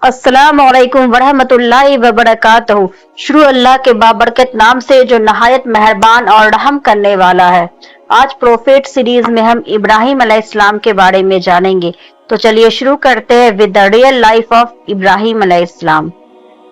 अस्सलाम वालेकुम वरहमतुल्लाहि वबरकातुहू। शुरू अल्लाह के बाबरकत नाम से जो नहायत मेहरबान और रहम करने वाला है। आज प्रोफेट सीरीज में हम इब्राहिम अलैहिस्सलाम के बारे में जानेंगे। तो चलिए शुरू करते हैं with the real life of Ibrahim अलैहिस्सलाम।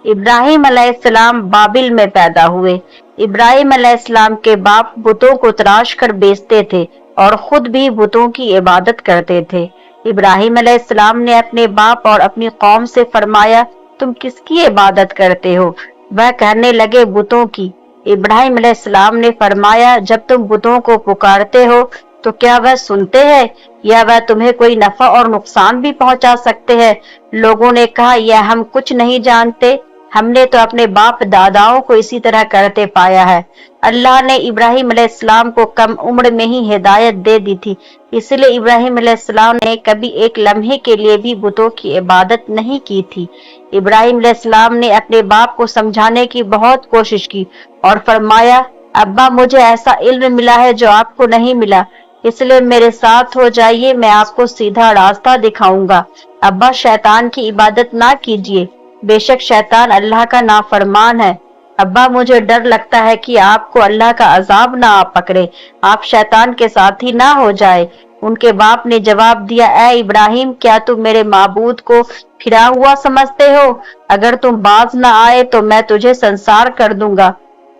इब्राहिम अलैहिस्सलाम बाबिल में पैदा हुए। इब्राहिम अलैहिस्सलाम के बाप बुतों को तराश कर बेचते थे और खुद भी बुतों की इबादत करते थे। इब्राहिम अलैहिस्सलाम ने अपने बाप और अपनी कौम से फरमाया, तुम किसकी इबादत करते हो? वह कहने लगे, बुतों की। इब्राहिम अलैहिस्सलाम ने फरमाया, जब तुम बुतों को पुकारते हो तो क्या वह सुनते हैं या वह तुम्हें कोई नफा और नुकसान भी पहुंचा सकते हैं? लोगों ने कहा, यह हम कुछ नहीं जानते, हमने तो अपने बाप दादाओं को इसी तरह करते पाया है। अल्लाह ने इब्राहिम अलैहिस्सलाम को कम उम्र में ही हिदायत दे दी थी, इसलिए इब्राहिम अलैहिस्सलाम ने कभी एक लम्हे के लिए भी बुतों की इबादत नहीं की थी। इब्राहिम अलैहिस्सलाम ने अपने बाप को समझाने की बहुत कोशिश की और फरमाया, अब्बा मुझे ऐसा इल्म मिला है जो आपको नहीं मिला, इसलिए मेरे साथ हो जाइए, मैं आपको सीधा रास्ता दिखाऊंगा। अब्बा शैतान की इबादत ना कीजिए, बेशक शैतान अल्लाह का नाफरमान है। अब्बा मुझे डर लगता है कि आपको अल्लाह का अजाब ना आ पकड़े, आप शैतान के साथी ना हो जाए। उनके बाप ने जवाब दिया, ए इब्राहिम, क्या तुम मेरे माबूद को फिरा हुआ समझते हो? अगर तुम बाज ना आए तो मैं तुझे संसार कर दूंगा।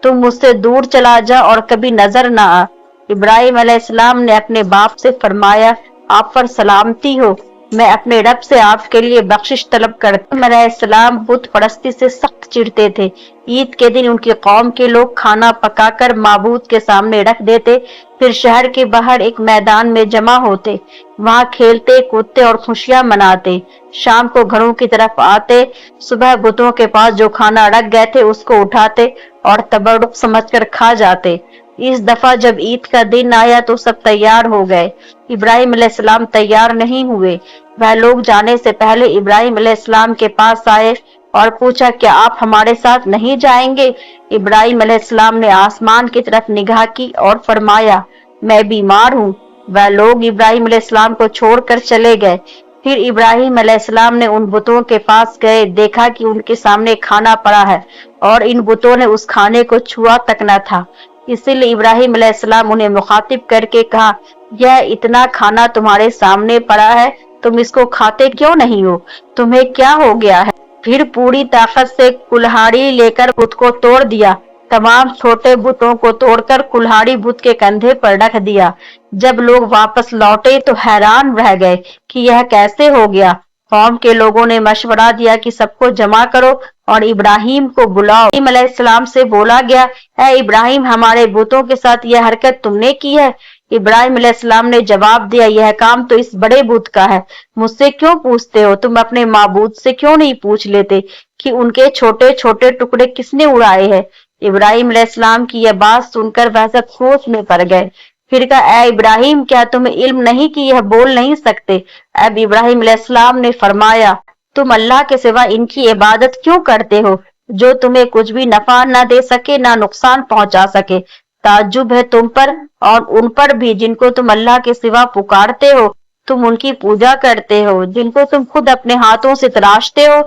तुम मुझसे दूर चला जा और कभी नजर ना आ। इब्राहिम अलैहिस्सलाम ने अपने बाप से फरमाया, आप पर सलामती हो, मैं अपने रब से आपके लिए बख्शिश तलब करता। अलैहिस्सलाम बुत परस्ती से सख्त चिढ़ते थे। ईद के दिन उनकी कौम के लोग खाना पकाकर माबूद के सामने रख देते, फिर शहर के बाहर एक मैदान में जमा होते, वहां खेलते कूदते और खुशियां मनाते। शाम को घरों की तरफ आते, सुबह बुतों के पास जो खाना रख गए थे उसको उठाते और तबरुक समझकर खा जाते। इस दफा जब ईद का दिन आया तो सब तैयार हो गए। इब्राहिम अलैहिस्सलाम तैयार नहीं हुए। वह लोग जाने से पहले इब्राहिम अलैहिस्सलाम के पास आए और पूछा, क्या आप हमारे साथ नहीं जाएंगे? इब्राहिम अलैहिस्सलाम ने आसमान की तरफ निगाह की और फरमाया, मैं बीमार हूँ। वह लोग इब्राहिम अलैहिस्सलाम को छोड़कर चले गए। फिर इब्राहिम अलैहिस्सलाम ने उन बुतों के पास गए, देखा कि उनके सामने खाना पड़ा है और इन बुतों ने उस खाने को छुआ तक न था। इसीलिए इब्राहिम अलैहिस्सलाम उन्हें मुखातिब करके कहा, यह इतना खाना तुम्हारे सामने पड़ा है, तुम इसको खाते क्यों नहीं हो? तुम्हें क्या हो गया है? फिर पूरी ताकत से कुल्हाड़ी लेकर बुत को तोड़ दिया। तमाम छोटे बुतों को तोड़कर कुल्हाड़ी बुत के कंधे पर रख दिया। जब लोग वापस लौटे तो हैरान रह गए कि यह कैसे हो गया। कौम के लोगों ने मशवरा दिया कि सबको जमा करो और इब्राहिम को बुलाओ। इब्राहिम अलैहिस्सलाम से बोला गया, ऐ इब्राहिम, हमारे बुतों के साथ यह हरकत तुमने की है? इब्राहिम अलैहिस्सलाम ने जवाब दिया, यह काम तो इस बड़े बुत का है, मुझसे क्यों पूछते हो? तुम अपने माबूद से क्यों नहीं पूछ लेते कि उनके छोटे छोटे टुकड़े किसने उड़ाए हैं? इब्राहिम अलैहिस्सलाम की यह बात सुनकर वह सब सोच में पड़ गए। फिर कहा, ऐ इब्राहिम, क्या तुम्हें इल्म नहीं कि यह बोल नहीं सकते? अब इब्राहिम अलैहिस्सलाम ने फरमाया, तुम अल्लाह के सिवा इनकी इबादत क्यों करते हो जो तुम्हें कुछ भी नफा न दे सके न नुकसान पहुंचा सके? ताज्जुब है तुम पर और उन पर भी जिनको तुम अल्लाह के सिवा पुकारते हो। तुम उनकी पूजा करते हो जिनको तुम खुद अपने हाथों से तराशते हो।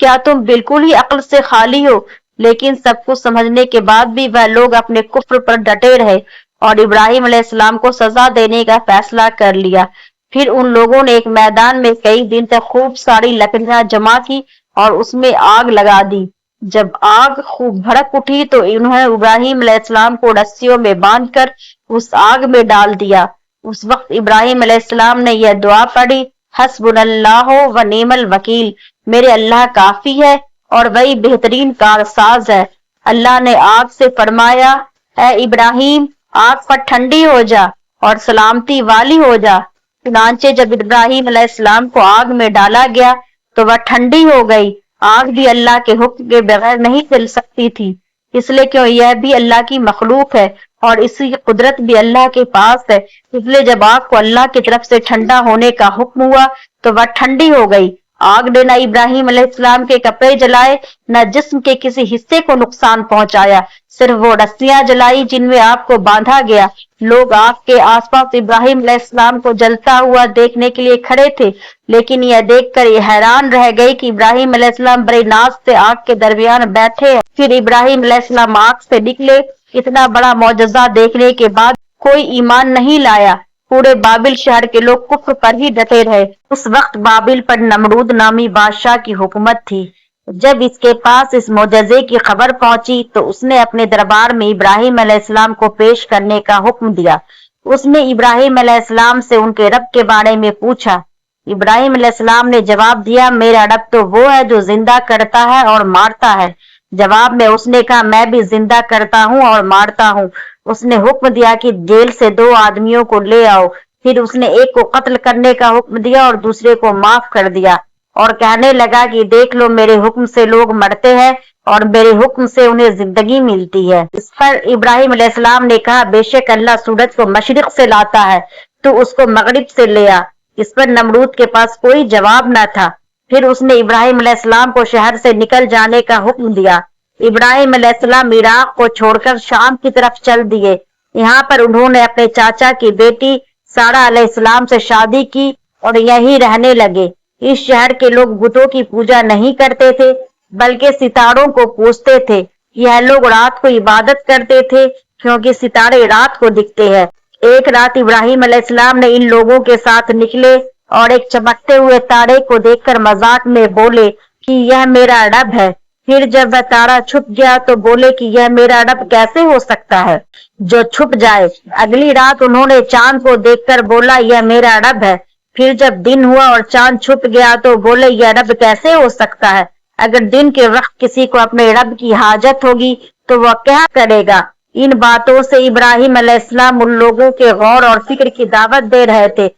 क्या तुम बिल्कुल ही अक्ल से खाली हो? लेकिन सब कुछ समझने के बाद भी वह लोग अपने कुफ्र पर डटे रहे और इब्राहिम अलैहिस्सलाम को सजा देने का फैसला कर लिया। फिर उन लोगों ने एक मैदान में कई दिन तक खूब सारी लकड़ियां जमा की और उसमें आग लगा दी। जब आग खूब भड़क उठी तो इन्होंने इब्राहिम अलैहिस्सलाम को रस्सियों में बांधकर उस आग में डाल दिया। उस वक्त इब्राहिम अलैहिस्सलाम ने यह दुआ पढ़ी, हस्बुनल्लाहु व निअमल वकील, मेरे अल्लाह काफी है और वही बेहतरीन कारसाज है। अल्लाह ने आग से फरमाया, ऐ इब्राहिम, आग पर ठंडी हो जा और सलामती वाली हो जा। चुनांचे जब इब्राहिम अलैहिस्सलाम को आग में डाला गया तो वह ठंडी हो गई। आग भी अल्लाह के हुक्म के बगैर नहीं जल सकती थी, इसलिए क्यों यह भी अल्लाह की मखलूक है और इसकी कुदरत भी अल्लाह के पास है। इसलिए जब आग को अल्लाह की तरफ से ठंडा होने का हुक्म हुआ तो वह ठंडी हो गई आग ने न इब्राहिम अलैहिस्सलाम के कपड़े जलाए, न जिस्म के किसी हिस्से को नुकसान पहुंचाया, सिर्फ वो रस्सियां जलाई जिनमें आग को बांधा गया। लोग आग के आसपास इब्राहिम अलैहिस्सलाम को जलता हुआ देखने के लिए खड़े थे, लेकिन यह देखकर ये हैरान रह गए कि इब्राहिम अलैहिस्सलाम बड़े नाज से आग के दरमियान बैठे हैं। फिर इब्राहिम अलैहिस्सलाम आग से निकले। इतना बड़ा मौजज़ा देखने के बाद कोई ईमान नहीं लाया। पूरे बाबिल शहर के लोग कुफ्र पर ही डटे रहे। उस वक्त बाबिल पर नमरूद नामी बादशाह की हुकूमत थी। जब इसके पास इस मोजज़े की खबर पहुंची तो उसने अपने दरबार में इब्राहिम अलैहिस्सलाम को पेश करने का हुक्म दिया। उसने इब्राहिम अलैहिस्सलाम से उनके रब के बारे में पूछा। इब्राहिम अलैहिस्सलाम ने जवाब दिया, मेरा रब तो वो है जो जिंदा करता है और मारता है। जवाब में उसने कहा, मैं भी जिंदा करता हूँ और मारता हूँ। उसने हुक्म दिया कि जेल से 2 आदमियों को ले आओ। फिर उसने एक को कत्ल करने का हुक्म दिया और दूसरे को माफ कर दिया और कहने लगा कि देख लो, मेरे हुक्म से लोग मरते हैं और मेरे हुक्म से उन्हें जिंदगी मिलती है। इस पर इब्राहिम अलैहिस्सलाम ने कहा, बेशक अल्लाह सूरज को मशरिक से लाता है, तो उसको मगरिब से ले आ। इस पर नमरूद के पास कोई जवाब न था। फिर उसने इब्राहिम अलैहिस्सलाम को शहर से निकल जाने का हुक्म दिया। इब्राहिम अलैहिस्सलाम इराक को छोड़कर शाम की तरफ चल दिए। यहाँ पर उन्होंने अपने चाचा की बेटी सारा अलैहिस्सलाम से शादी की और यहीं रहने लगे। इस शहर के लोग बुतों की पूजा नहीं करते थे, बल्कि सितारों को पूजते थे। यह लोग रात को इबादत करते थे, क्योंकि सितारे रात को दिखते हैं। एक रात इब्राहिम अलैहिस्सलाम ने इन लोगों के साथ निकले और एक चमकते हुए तारे को देखकर मजाक में बोले कि यह मेरा रब है। फिर जब वह तारा छुप गया तो बोले कि यह मेरा रब कैसे हो सकता है जो छुप जाए। अगली रात उन्होंने चांद को देखकर बोला, यह मेरा रब है। फिर जब दिन हुआ और चांद छुप गया तो बोले, यह रब कैसे हो सकता है। अगर दिन के वक्त किसी को अपने रब की हाजत होगी तो वह क्या करेगा। इन बातों से इब्राहिम अलैहिस्सलाम उन लोगों के गौर और फिक्र की दावत दे रहे थे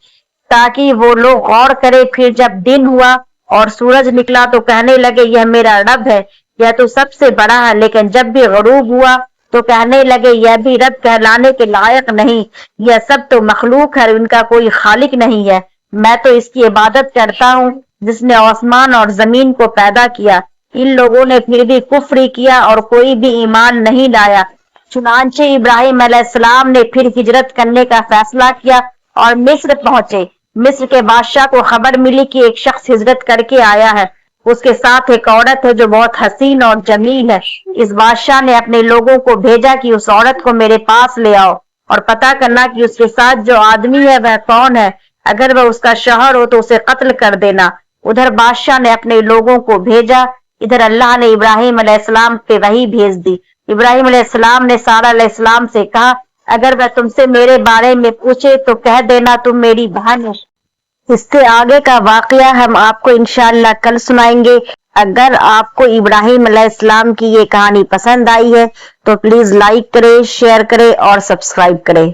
ताकि वो लोग गौर करे। फिर जब दिन हुआ और सूरज निकला तो कहने लगे, यह मेरा रब है, यह तो सबसे बड़ा है। लेकिन जब भी गरूब हुआ तो कहने लगे, यह भी रब कहलाने के लायक नहीं, यह सब तो मखलूक है, इनका कोई खालिक नहीं है। मैं तो इसकी इबादत करता हूँ जिसने आसमान और जमीन को पैदा किया। इन लोगों ने फिर भी कुफ्र किया और कोई भी ईमान नहीं लाया। चुनांचे इब्राहिम अलैहिस्सलाम ने फिर हिजरत करने का फैसला किया और मिस्र पहुंचे। मिस्र के बादशाह को खबर मिली कि एक शख्स हिजरत करके आया है। उसके साथ एक औरत है जो बहुत हसीन और जमील है। इस बादशाह ने अपने लोगों को भेजा कि उस औरत को मेरे पास ले आओ और पता करना कि उसके साथ जो आदमी है वह कौन है। अगर वह उसका शौहर हो तो उसे कत्ल कर देना। उधर बादशाह ने अपने लोगों को भेजा। इधर अल्लाह ने इब्राहिम अलैहिस्सलाम पे वही भेज दी। इब्राहिम अलैहिस्सलाम ने सारा अलैहिस्सलाम से कहा, अगर वह तुमसे मेरे बारे में पूछे तो कह देना तुम मेरी बहन हो। इससे आगे का वाकया हम आपको इंशाअल्लाह कल सुनाएंगे। अगर आपको इब्राहिम अलैहिस्सलाम की ये कहानी पसंद आई है तो प्लीज लाइक करें, शेयर करें और सब्सक्राइब करें।